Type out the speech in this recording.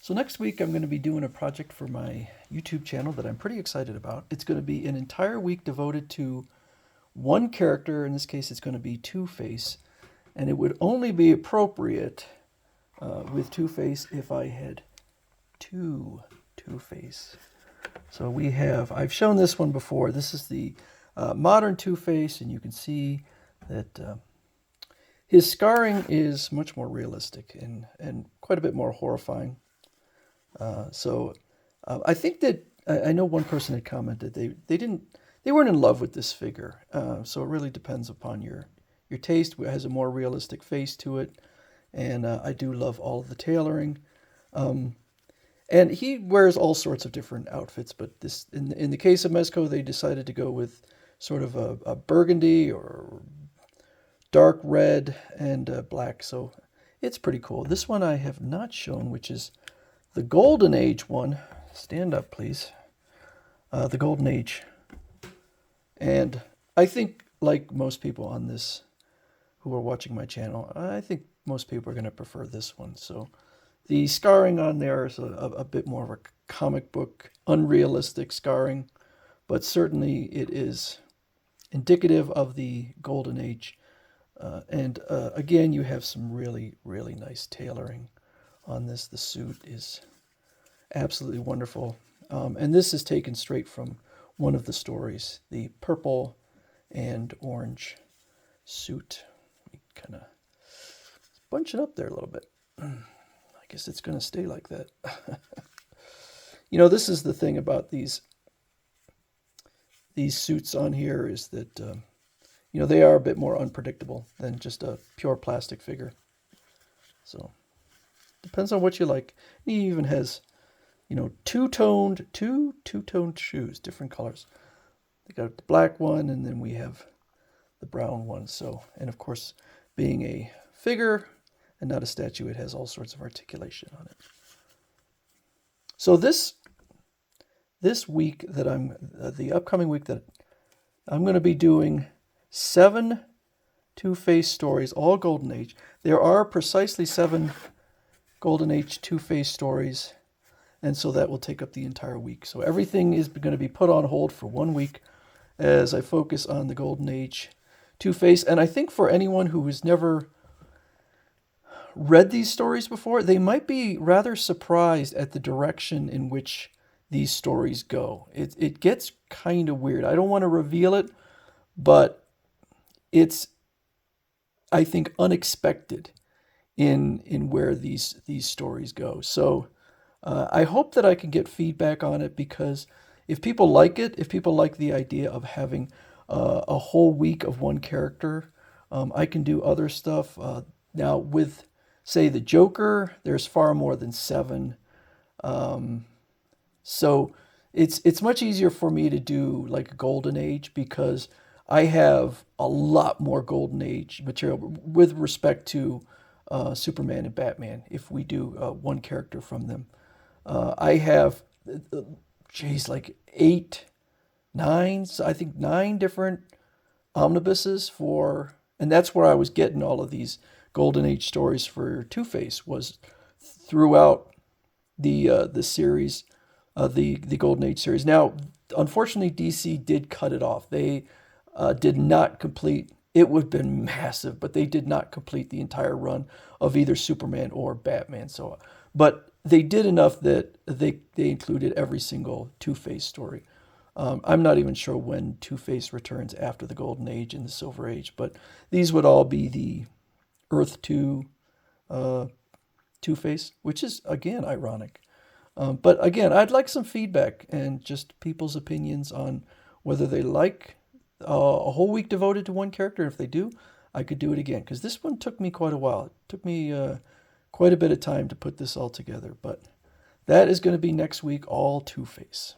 So next week I'm going to be doing a project for my YouTube channel that I'm pretty excited about. It's going to be an entire week devoted to one character. In this case, it's going to be Two-Face, and it would only be appropriate with Two-Face if I had two Two-Face. So I've shown this one before. This is the modern Two-Face, and you can see that his scarring is much more realistic and quite a bit more horrifying. I think that I know one person had commented they weren't in love with this figure. So it really depends upon your taste. It has a more realistic face to it, and I do love all of the tailoring. And he wears all sorts of different outfits, but this in the case of Mezco, they decided to go with sort of a burgundy or dark red and black. So it's pretty cool. This one I have not shown, which is the Golden Age one. Stand up, please. The Golden Age. And I think, like most people on this who are watching my channel, I think most people are going to prefer this one. So the scarring on there is a bit more of a comic book, unrealistic scarring, but certainly it is indicative of the Golden Age. Again, you have some really, really nice tailoring on this. The suit is absolutely wonderful. And this is taken straight from one of the stories, the purple and orange suit. Let me kind of bunch it up there a little bit. I guess it's going to stay like that. This is the thing about these suits on here is that, they are a bit more unpredictable than just a pure plastic figure. So depends on what you like. He even has, two-toned shoes, different colors. They got the black one, and then we have the brown one. So, and of course, being a figure and not a statue, it has all sorts of articulation on it. So this week that the upcoming week that I'm going to be doing 7 Two-Face stories, all Golden Age. There are precisely 7 Golden Age Two-Face stories, and so that will take up the entire week. So everything is going to be put on hold for 1 week as I focus on the Golden Age Two-Face. And I think for anyone who has never read these stories before, they might be rather surprised at the direction in which these stories go. It gets kind of weird. I don't want to reveal it, but it's, I think, unexpected in where these stories go. So I hope that I can get feedback on it, because if people like it, if people like the idea of having a whole week of one character, I can do other stuff. Now with, say, the Joker, there's far more than 7. So it's much easier for me to do like a Golden Age, because I have a lot more Golden Age material with respect to Superman and Batman, if we do one character from them. I have, like 8, 9, I think 9 different omnibuses and that's where I was getting all of these Golden Age stories for Two-Face, was throughout the series, the Golden Age series. Now, unfortunately, DC did cut it off. They did not complete. It would have been massive, but they did not complete the entire run of either Superman or Batman. So, but they did enough that they included every single Two-Face story. I'm not even sure when Two-Face returns after the Golden Age and the Silver Age, but these would all be the Earth 2 Two-Face, which is, again, ironic. But again, I'd like some feedback and just people's opinions on whether they like a whole week devoted to one character. If they do, I could do it again, because this one took me quite a while. It took me quite a bit of time to put this all together. But that is going to be next week, all Two-Face.